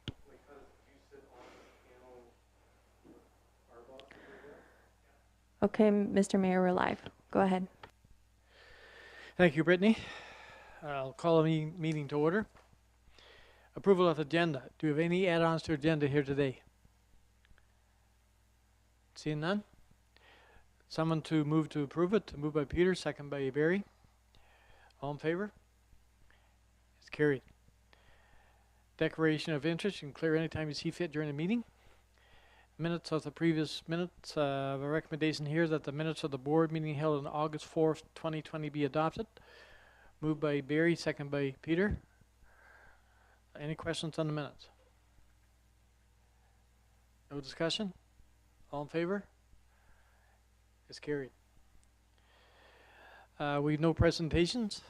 because you sit on the panel with our boss over there. Okay, Mr. Mayor, we're live. Go ahead. Thank you, Brittany. I'll call a meeting to order. Approval of agenda. Do we have any add-ons to agenda here today? Seeing none? Someone to move to approve it. Moved by Peter, second by Barry. All in favor? It's carried. Declaration of interest. You can clear anytime you see fit during the meeting. Minutes of the previous minutes. A recommendation here that the minutes of the board meeting held on August 4th, 2020 be adopted. Moved by Barry, second by Peter. Any questions on the minutes? No discussion? All in favor? It's carried. We have no presentations.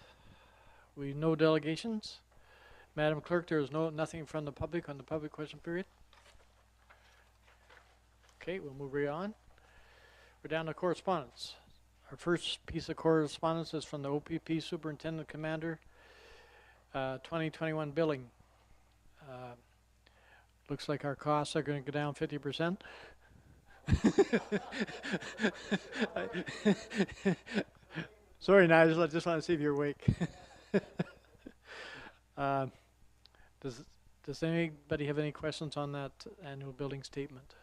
We have no delegations. Madam Clerk, there is nothing from the public on the public question period. Okay, we'll move right on. We're down to correspondence. Our first piece of correspondence is from the OPP Superintendent Commander, 2021 billing. Looks like our costs are going to go down 50%. Sorry, Nigel, I just want to see if you're awake. Does anybody have any questions on that annual building statement?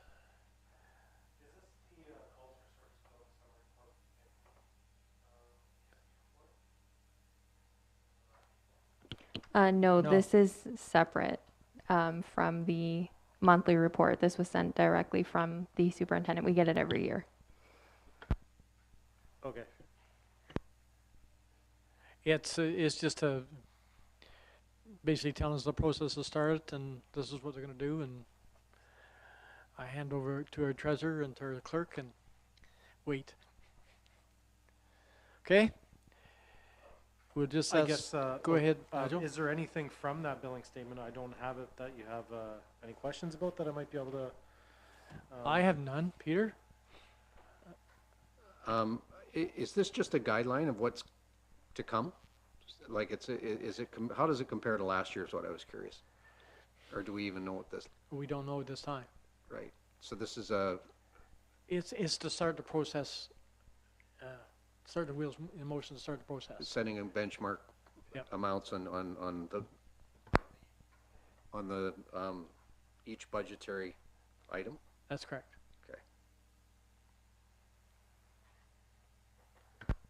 No, No. this is separate from the monthly report. This was sent directly from the superintendent. We get it every year. Okay. It's just a basically telling us the process has started and this is what they're going to do, and I hand over to our treasurer and to our clerk and wait. Okay. We'll just I guess. go ahead, Nigel. Is there anything from that billing statement I don't have it that you have any questions about that I might be able to? I have none. Peter? Is this just a guideline of what's to come? Like, how does it compare to last year is what I was curious. Or do we even know what this, We don't know at this time. right? So this is It's to start the process, start the wheels in motion to start the process. setting a benchmark Yep. amounts on the each budgetary item? That's correct. Okay.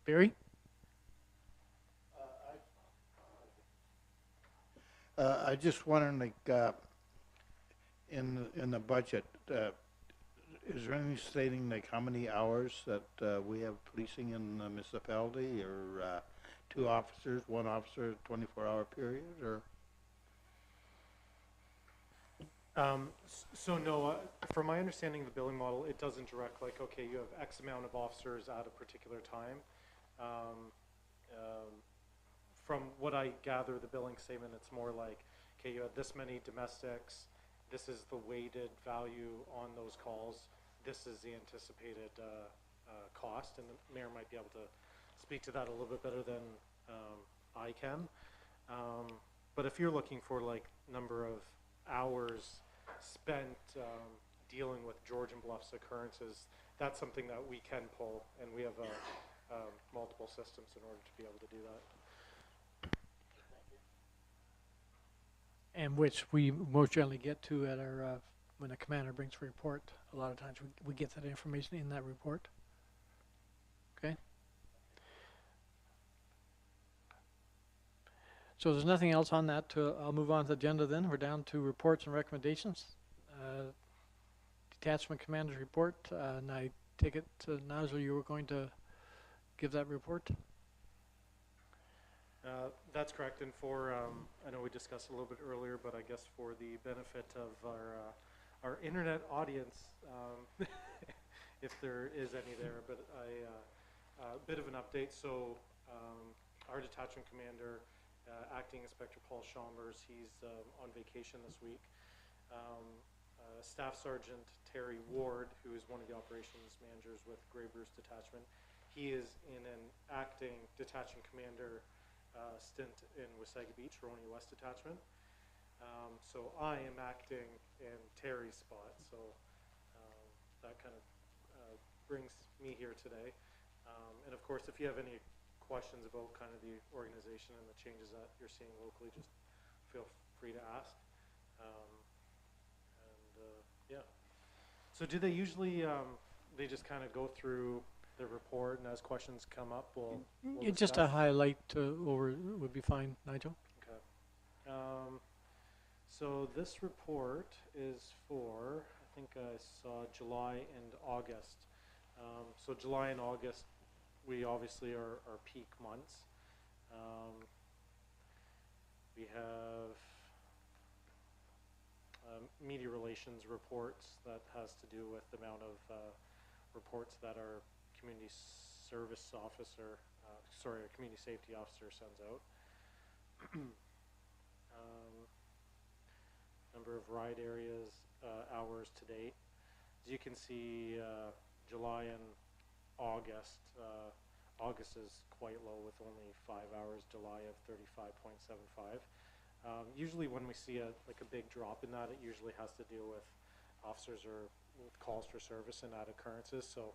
Barry? I just wondering, like, in the budget, is there anything stating like how many hours that we have policing in the municipality, or 2 officers, 1 officer, 24-hour period, or? So no, from my understanding of the billing model, it doesn't direct like, okay, you have X amount of officers at a particular time. From what I gather, the billing statement, it's more like, okay, you have this many domestics, this is the weighted value on those calls, this is the anticipated cost, and the mayor might be able to speak to that a little bit better than I can. But if you're looking for like number of hours spent dealing with Georgian Bluffs occurrences, that's something that we can pull, and we have multiple systems in order to be able to do that. And which we most generally get to at our, when the commander brings a report. A lot of times we get that information in that report. Okay? So there's nothing else on that. I'll move on to the agenda then. We're down to reports and recommendations. Detachment Commander's report, and I take it, Nigel, you were going to give that report? That's correct, and for, I know we discussed a little bit earlier, but I guess for the benefit of our internet audience, if there is any there, but a bit of an update. So our detachment commander, Acting Inspector Paul Chalmers, he's on vacation this week. Staff Sergeant Terry Ward, who is one of the operations managers with Grey Bruce Detachment, he is in an acting detachment commander stint in Wasaga Beach, Roni West Detachment. So I am acting in Terry's spot, so that kind of brings me here today. And of course, if you have any questions about kind of the organization and the changes that you're seeing locally, just feel free to ask. Yeah. So do they usually, they just kind of go through the report, and as questions come up, we'll Just a discuss? highlight over would be fine, Nigel. Okay. So this report is for, I think I saw July and August. So July and August, we obviously are peak months. We have media relations reports that has to do with the amount of reports that our community service officer, sorry, our community safety officer sends out. Number of ride areas, hours to date. As you can see, July and August, August is quite low with only 5 hours, July of 35.75. Usually when we see a big drop in that, it usually has to deal with officers or with calls for service and ad occurrences. So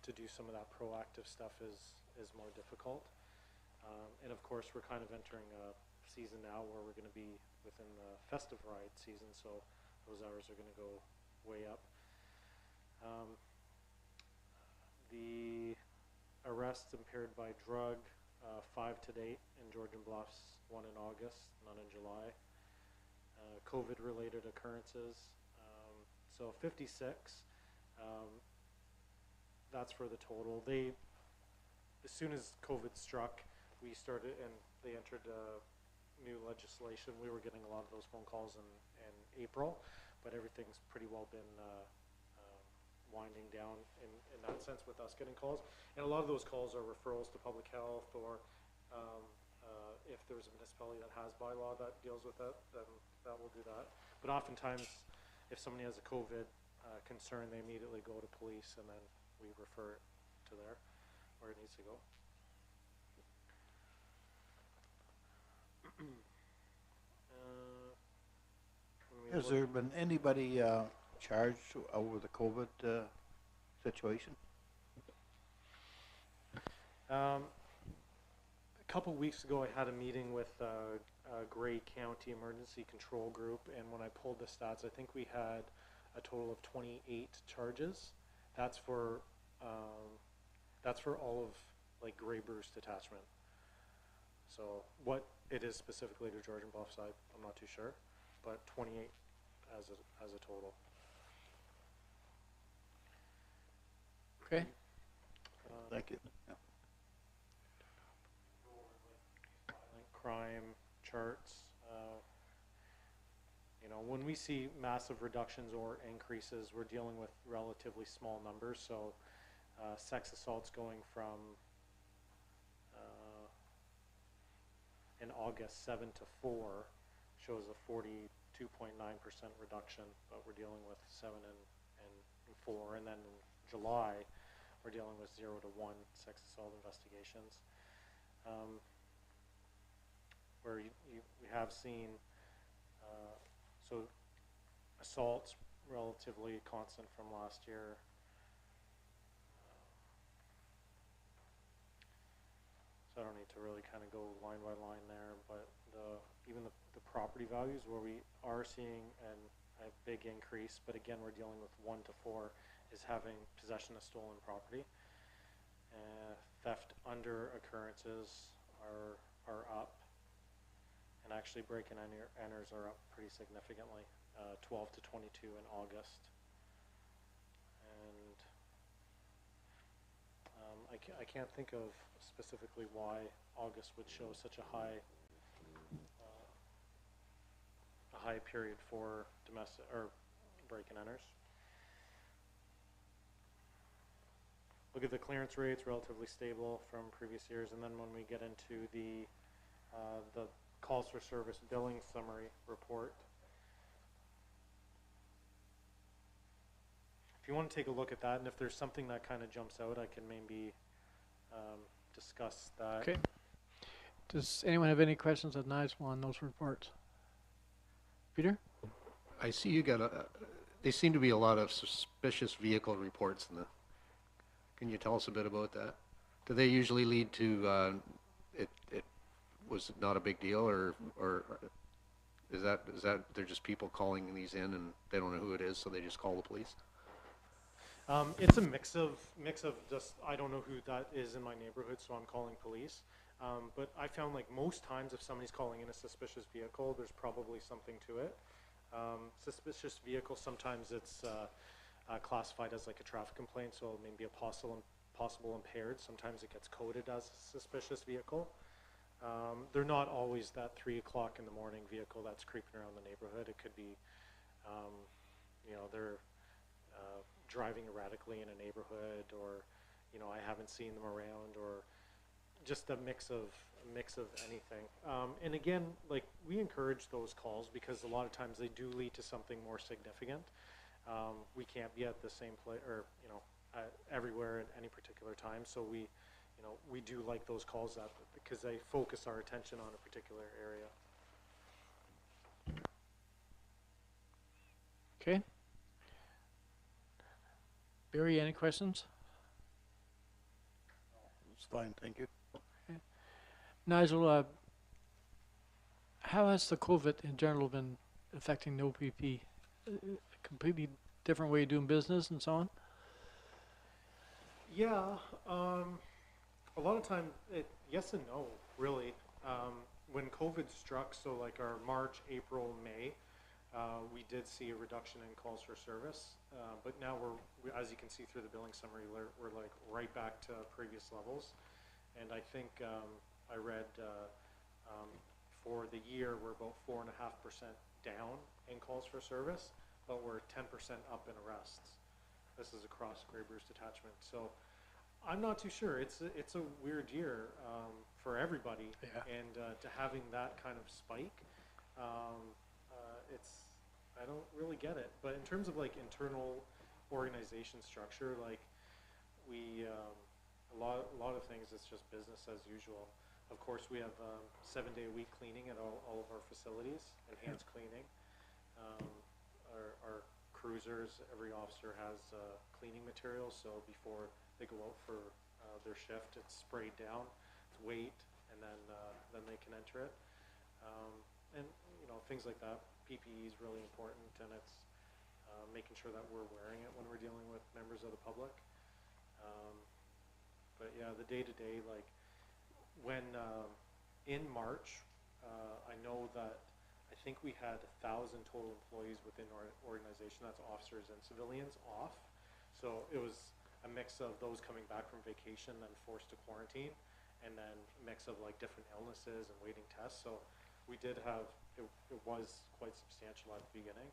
to do some of that proactive stuff is more difficult. And of course, we're kind of entering a season now where we're going to be within the festive ride season, so those hours are going to go way up. The arrests impaired by drug, 5 to date in Georgian Bluffs, 1 in August, none in July. COVID-related occurrences, so 56. That's for the total. As soon as COVID struck, we started, and they entered new legislation. We were getting a lot of those phone calls in April, but everything's pretty well been winding down in that sense with us getting calls. And a lot of those calls are referrals to public health, or if there's a municipality that has bylaw that deals with it, then that will do that. But oftentimes, if somebody has a COVID concern, they immediately go to police, and then we refer it to there where it needs to go. Has there been anybody charged over the COVID situation? A couple weeks ago, I had a meeting with Grey County Emergency Control Group, and when I pulled the stats, I think we had a total of 28 charges. That's for all of Grey Bruce detachment. So what it is specifically to Georgian Bluffs, I'm not too sure, but 28 as a total. Okay. Thank you. Yeah. Crime charts. When we see massive reductions or increases, we're dealing with relatively small numbers. So sex assaults going from in August 7 to 4 shows a 42.9% reduction, but we're dealing with 7 and 4, and then in July we're dealing with 0 to 1 sex assault investigations. Where we have seen so assaults relatively constant from last year. So I don't need to really kind of go line by line there, but even the property values where we are seeing a big increase, but again we're dealing with 1 to 4, is having possession of stolen property. Theft under occurrences are up. And actually break and enters are up pretty significantly, 12 to 22 in August. And I can't think of specifically why August would show such a high period for domestic or break and enters. Look at the clearance rates, relatively stable from previous years, and then when we get into the calls for service billing summary report. If you want to take a look at that, and if there's something that kind of jumps out, I can maybe discuss that. Okay. Does anyone have any questions of Nigel on those reports? Peter? I see you got they seem to be a lot of suspicious vehicle reports in the, can you tell us a bit about that? Do they usually lead to, it was not a big deal, or is that, they're just people calling these in and they don't know who it is, so they just call the police? It's a mix of just, I don't know who that is in my neighborhood, so I'm calling police. But I found like most times if somebody's calling in a suspicious vehicle, there's probably something to it. Suspicious vehicle, sometimes it's classified as like a traffic complaint, so maybe a possible impaired. Sometimes it gets coded as a suspicious vehicle. They're not always that 3 o'clock in the morning vehicle that's creeping around the neighborhood. It could be, you know, they're driving erratically in a neighborhood, or, you know, I haven't seen them around, or just a mix of anything. And again, like, we encourage those calls because a lot of times they do lead to something more significant. We can't be at the same place, or, you know, everywhere at any particular time. So we, you know, we do like those calls up because they focus our attention on a particular area. Okay. Barry, any questions? It's fine, thank you. Nigel, how has the COVID in general been affecting the OPP? Completely different way of doing business and so on? Yeah, a lot of time, yes and no, really. When COVID struck, so like our March, April, May, we did see a reduction in calls for service, but now we, as you can see through the billing summary, we're like right back to previous levels. And I think I read for the year we're about 4.5% down in calls for service, but we're 10% up in arrests. This is across Grey Bruce Detachment. So I'm not too sure. It's a weird year for everybody, Yeah. and to having that kind of spike, I don't really get it. But in terms of like internal organization structure, like we a lot of things, it's just business as usual. Of course, we have 7-day-a-week cleaning at all of our facilities, enhanced cleaning. Our cruisers, every officer has cleaning materials, so before they go out for their shift, it's sprayed down, it's weight, and then they can enter it. And you know, things like that. PPE is really important, and it's making sure that we're wearing it when we're dealing with members of the public. But yeah, the day-to-day, like when in March, I know that I think we had 1,000 total employees within our organization, that's officers and civilians, off. So it was a mix of those coming back from vacation, then forced to quarantine, and then a mix of like different illnesses and waiting tests. So we did have, it was quite substantial at the beginning,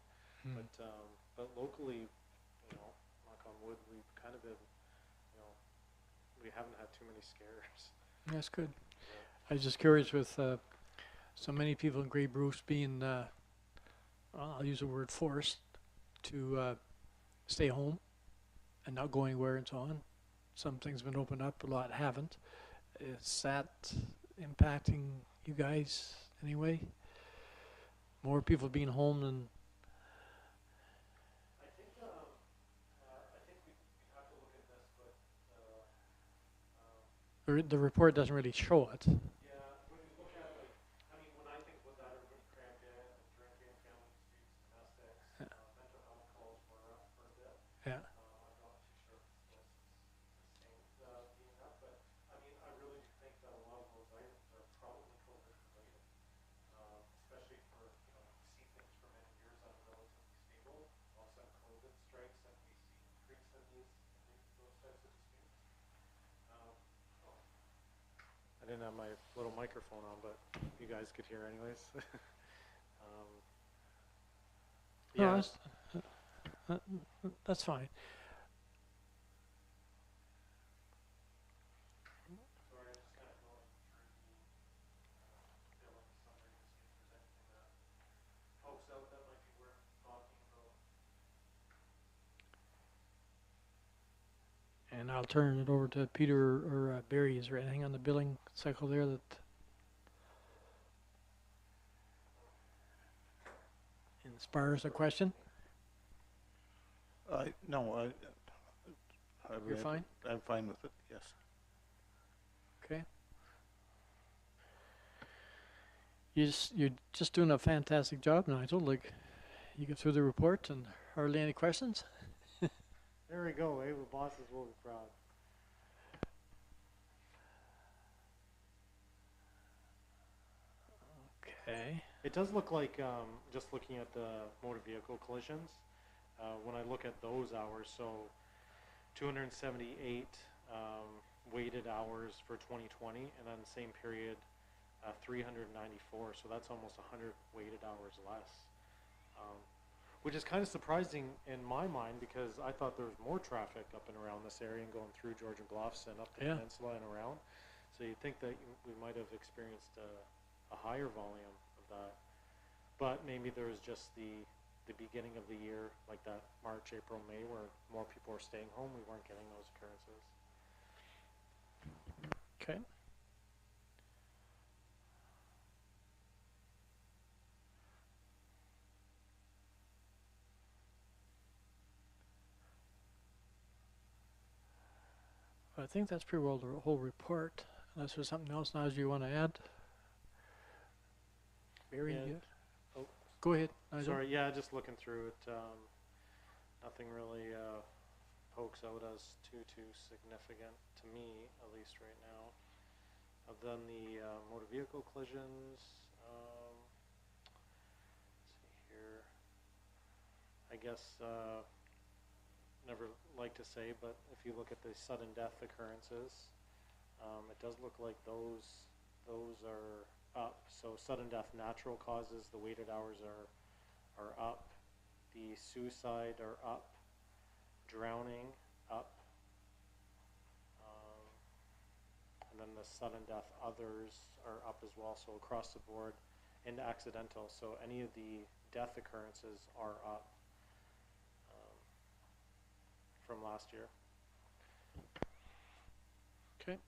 but locally, you know, knock on wood, we've kind of been, you know, we haven't had too many scares. That's good. I was just curious with so many people in Grey Bruce being, I'll use the word forced to stay home and not go anywhere and so on. Some things have been opened up, a lot haven't. Is that impacting you guys anyway? More people being home than... I think we have to look at this, but The report doesn't really show it. yeah, when you look at like, I mean, when I think about that, everybody crammed in, and drinking, family disputes, domestics, mental health calls were up for a bit. Yeah. I'm not too sure if this sustained being up, but I mean, I really do think that a lot of those items are probably COVID related, especially for, you know, we see things for many years that are relatively stable. All of a sudden COVID strikes and we see increase in those types of disputes. I didn't have my little microphone on, but you guys could hear anyways. No, Yeah, that's fine. sorry, I'm just kind of going through the billing summary to see if there's anything that pokes out that might be worth talking about. And I'll turn it over to Peter or Barry. Is there anything on the billing cycle there that as far as the question, No, you're fine? I'm fine with it, yes. Okay. You're just doing a fantastic job, Nigel. Like, you get through the report and hardly any questions. There we go, eh? The bosses will be proud. Okay. It does look like, just looking at the motor vehicle collisions, when I look at those hours, so 278 weighted hours for 2020, and then same period, 394. So that's almost 100 weighted hours less, which is kind of surprising in my mind because I thought there was more traffic up and around this area and going through Georgian Bluffs and up the Yeah. peninsula and around. So you'd think that we might have experienced a higher volume of that, but maybe there was just the beginning of the year, like that March, April, May, where more people were staying home. We weren't getting those occurrences. Okay. I think that's pretty well the whole report, unless there's something else, Nigel, you want to add? Barry, Yeah. you- Oh. Go ahead, Nigel. Sorry, yeah, just looking through it. Nothing really pokes out as too significant to me, at least right now. I've done the motor vehicle collisions. Let's see here. I guess never like to say, but if you look at the sudden death occurrences, it does look like those are up. So sudden death, natural causes, the weighted hours are up. The suicide are up. Drowning up. And then the sudden death others are up as well. So across the board, and accidental. So any of the death occurrences are up from last year. Okay.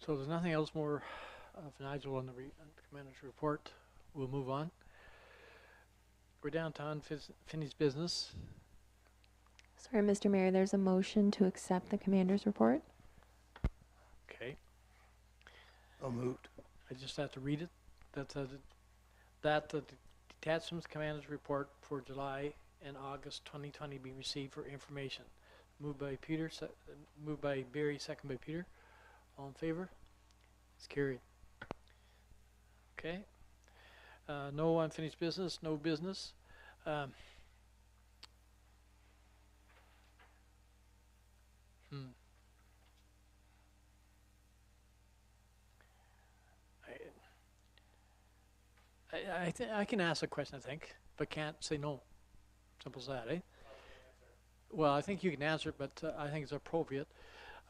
So there's nothing else more of Nigel on the commander's report. We'll move on. We're downtown, finished business. Sorry, Mr. Mayor, there's a motion to accept the commander's report. Okay. Moved. I just have to read it. The detachment's commander's report for July and August 2020 be received for information. Moved by Peter, moved by Barry, second by Peter. All in favor? It's carried. Okay. No unfinished business, no business. I can ask a question, I think, but can't say no. Simple as that, eh? Well, I think you can answer it, but I think it's appropriate.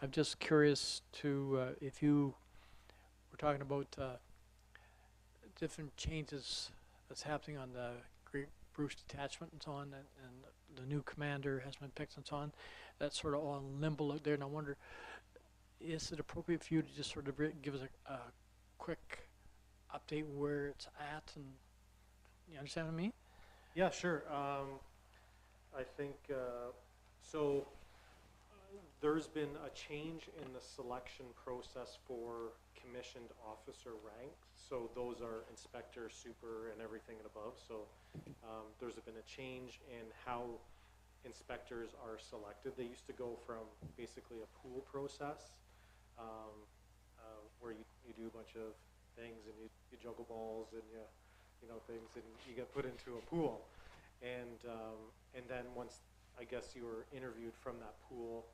I'm just curious to, if you were talking about different changes that's happening on the Great Bruce detachment and so on, and the new commander has been picked and so on, that's sort of all in limbo out there, and I wonder, is it appropriate for you to just sort of give us a quick update where it's at, and you understand what I mean? Yeah, sure. I think so. There's been a change in the selection process for commissioned officer ranks. So those are inspector, super, and everything and above. So there's been a change in how inspectors are selected. They used to go from basically a pool process where you do a bunch of things and you juggle balls and you know things and you get put into a pool. And then once I guess you were interviewed from that pool,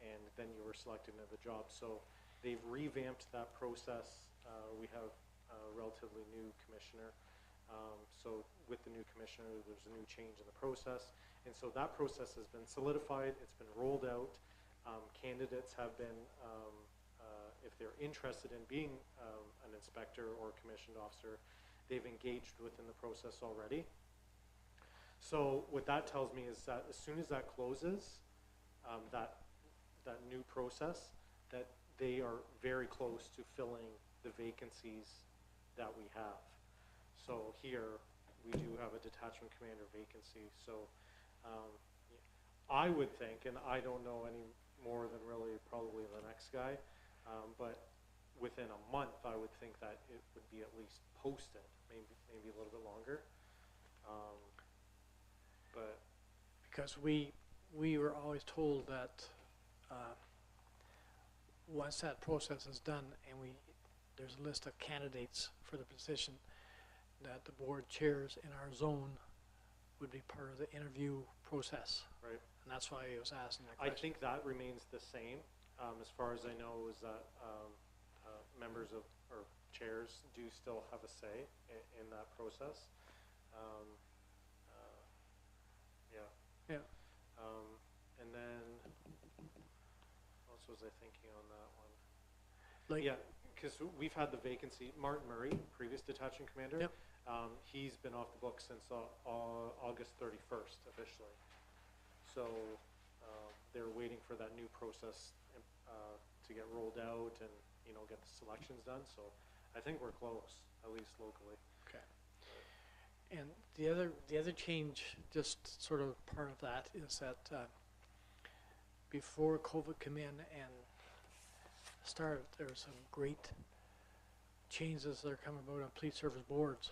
and then you were selected into the job. So they've revamped that process. We have a relatively new commissioner. So with the new commissioner, there's a new change in the process. And so that process has been solidified. It's been rolled out. Candidates have been, if they're interested in being an inspector or commissioned officer, they've engaged within the process already. So what that tells me is that as soon as that closes, that new process, that they are very close to filling the vacancies that we have. So here, we do have a detachment commander vacancy, so I would think, and I don't know any more than really probably the next guy, but within a month, I would think that it would be at least posted, maybe a little bit longer. But Because we were always told that once that process is done and there's a list of candidates for the position, that the board chairs in our zone would be part of the interview process. right. And that's why I was asking that I question. think that remains the same, as far as I know, is that members of, or chairs do still have a say in that process. Yeah. Yeah. And then, what else was I thinking on that one? Like, Yeah, because we've had the vacancy, Martin Murray, previous detachment commander. Yep. He's been off the books since August 31st officially. So they're waiting for that new process to get rolled out and, get the selections done. So I think we're close, at least locally. okay. And the other change, just sort of part of that, is that before COVID came in and started, there were some great changes that are coming about on police service boards,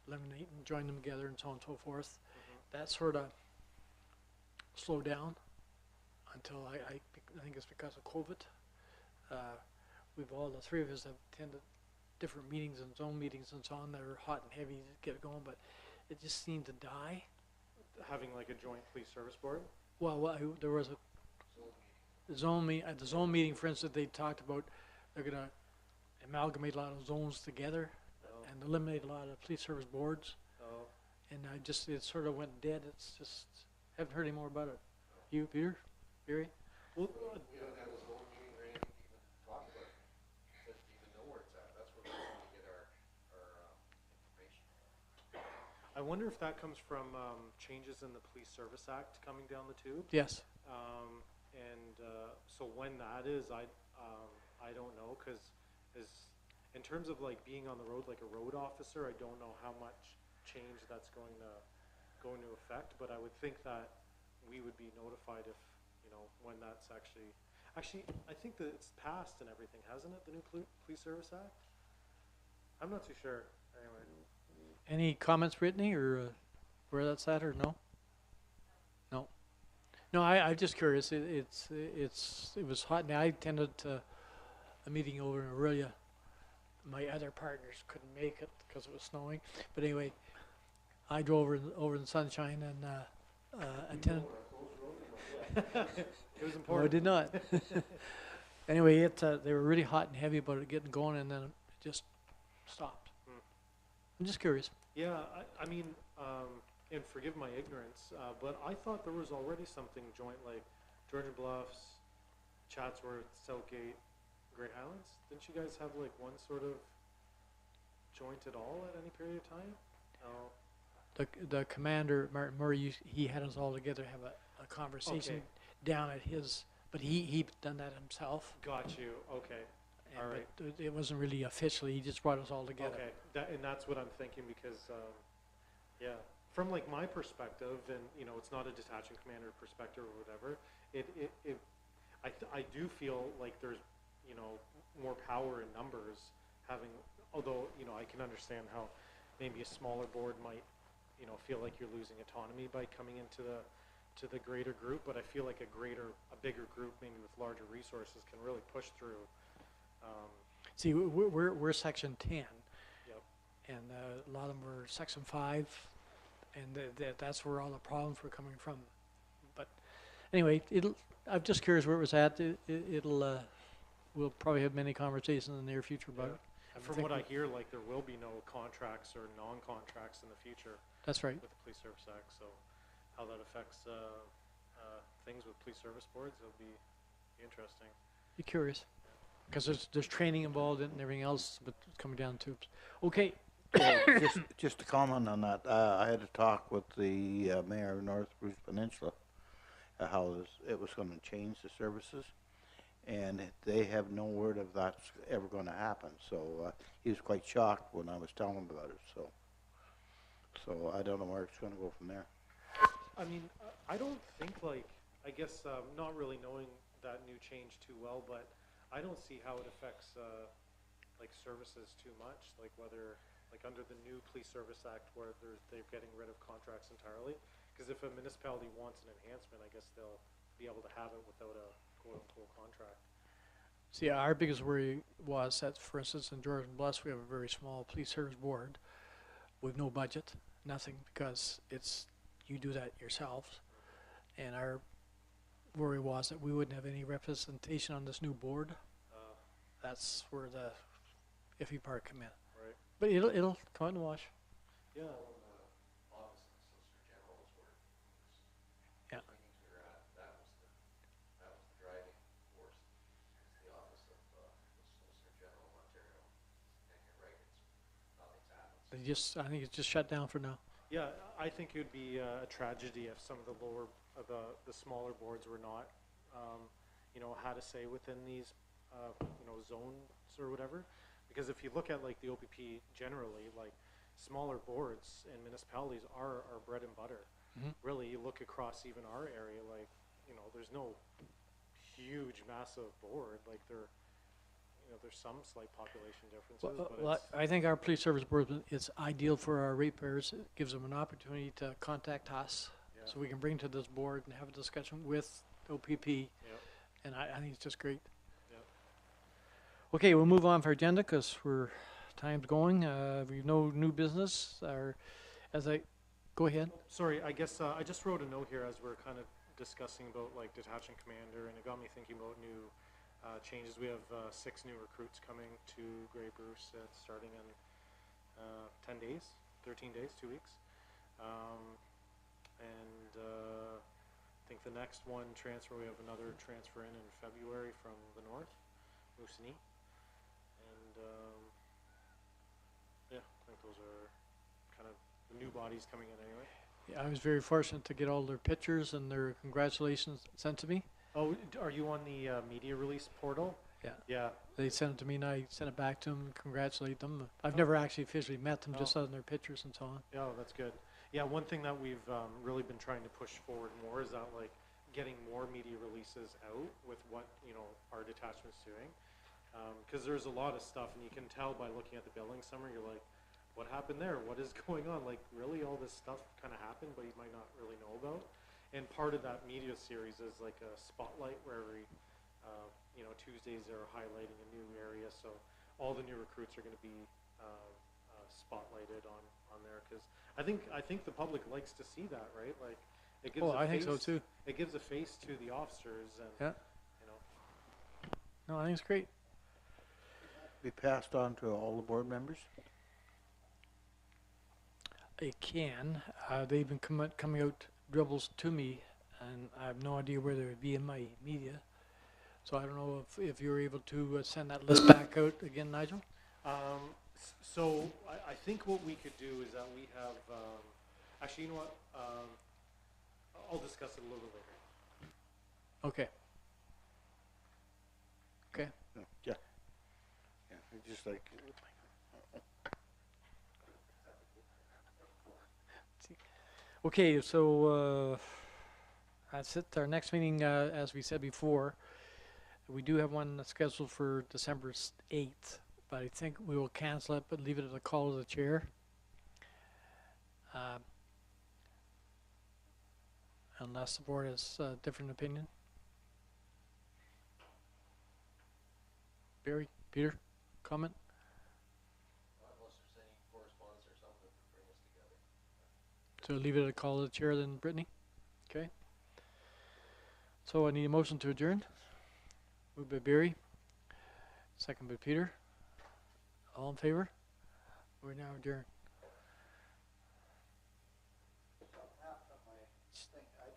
eliminating, join them together, and so on and so forth. That sort of slowed down until I think it's because of COVID. We've all, the three of us, have attended different meetings and zone meetings and so on that are hot and heavy to get going, but it just seemed to die. Having like a joint police service board. Well, there was a at the zone meeting, for instance, they talked about they're going to amalgamate a lot of zones together Oh, and eliminate a lot of police service boards. oh. And it sort of went dead. It's just, haven't heard any more about it. You, Peter? Barry? Well, We haven't had a zone meeting or anything to even talk about it, to even know where it's at. That's where we're trying to get our information. I wonder if that comes from changes in the Police Service Act coming down the tube. Yes. So when that is, I don't know, because in terms of like being on the road, like a road officer, I don't know how much change that's going to affect, but I would think that we would be notified if, when that's actually, I think that it's passed and everything, hasn't it, the new Police Service Act? I'm not too sure, anyway. Any comments, Brittany, or where that's at, or no? No. No, I'm just curious. It was hot, and I attended a meeting over in Aurelia. My other partners couldn't make it because it was snowing. But anyway, I drove over in the sunshine and attended. It was No, I important. did not. Anyway, they were really hot and heavy about it getting going, and then it just stopped. Hmm. I'm just curious. Yeah, I mean, and forgive my ignorance, but I thought there was already something joint, like Georgian Bluffs, Chatsworth, Southgate, Great Highlands. Didn't you guys have like one sort of joint at all at any period of time? Oh, The commander, Martin Murray, he had us all together have a conversation Okay. down at his, but he done that himself. got you. Okay. And All right. but it wasn't really officially. He just brought us all together. Okay. And that's what I'm thinking because, yeah, from like my perspective, and it's not a detachment commander perspective or whatever. I do feel like there's, more power in numbers having. Although I can understand how maybe a smaller board might, feel like you're losing autonomy by coming into the greater group. But I feel like a bigger group, maybe with larger resources, can really push through. See, we're section 10, Yep. and a lot of them were section 5, and that's where all the problems were coming from. But anyway, I'm just curious where it was at. We'll probably have many conversations in the near future about it. And from what I hear, like there will be no contracts or non-contracts in the future That's right. with the Police Service Act. So how that affects things with police service boards, it'll be interesting. Be curious, because there's training involved in it and everything else, but it's coming down the tubes. Okay. Well, just to comment on that, I had a talk with the mayor of North Bruce Peninsula, how it was going to change the services. and they have no word of that's ever going to happen. So he was quite shocked when I was telling him about it. So I don't know where it's going to go from there. I mean, I don't think like, I guess, not really knowing that new change too well, but I don't see how it affects, like services too much, like whether, like under the new Police Service Act where they're getting rid of contracts entirely. Because if a municipality wants an enhancement, I guess they'll be able to have it without a quote-unquote contract. See, our biggest worry was that, for instance, in Jordan Bluffs, we have a very small police service board with no budget, nothing, because it's, you do that yourselves. And our worry was that we wouldn't have any representation on this new board. That's where the iffy part come in. Right. But it'll come out in the wash. Yeah. Yeah. They just, I think it's just shut down for now. Yeah, I think it would be a tragedy if some of the lower, the smaller boards were not, you know, had a say within these, you know, zones or whatever. Because if you look at like the OPP generally, like smaller boards in municipalities are our bread and butter. Mhm. Really, you look across even our area, like, you know, there's no huge, massive board. Like you know, there's some slight population differences, but Well, it's, I think our police service board is ideal for our ratepayers. It gives them an opportunity to contact us, yeah, so we can bring to this board and have a discussion with OPP. yeah, And I think it's just great. yeah. Okay, we'll move on for agenda because time's going. We've no new business. Go ahead. Sorry, I guess I just wrote a note here as we're kind of discussing about like detaching commander, and it got me thinking about new changes. We have 6 new recruits coming to Grey Bruce starting in 10 days, 13 days, 2 weeks. And I think the next one transfer, we have another transfer in February from the north, Moosonee. And yeah, I think those are kind of the new bodies coming in anyway. Yeah, I was very fortunate to get all their pictures and their congratulations sent to me. Oh, are you on the media release portal? Yeah. Yeah. They sent it to me and I sent it back to them, congratulate them. I've never actually officially met them, just on their pictures and so on. Yeah, that's good. Yeah, one thing that we've really been trying to push forward more is that like getting more media releases out with what, you know, our detachment's doing. Because there's a lot of stuff, and you can tell by looking at the billing summary, you're like, what happened there? What is going on? Like, really, all this stuff kind of happened, but you might not really know about. And part of that media series is like a spotlight where every, you know, Tuesdays they're highlighting a new area. So all the new recruits are going to be spotlighted on there, because I think the public likes to see that, right? Like, it gives I think so too. It gives a face to the officers, and Yeah. you know. No, I think it's great. Be passed on to all the board members. It can. They've been coming out dribbles to me, and I have no idea where they would be in my media. So I don't know if you're able to send that list back out again, Nigel? So I think what we could do is that we have, actually, you know what, I'll discuss it a little bit later. Okay. Okay. Yeah. Yeah, it's just like, Okay, so that's it. Our next meeting, as we said before, we do have one scheduled for December 8th, but I think we will cancel it, but leave it at the call of the chair. Unless the board has a different opinion. Barry, Peter, comment? So leave it at a call of the chair then, Brittany? Okay. So I need a motion to adjourn. Moved by Barry. Second by Peter. All in favor? We're now adjourned.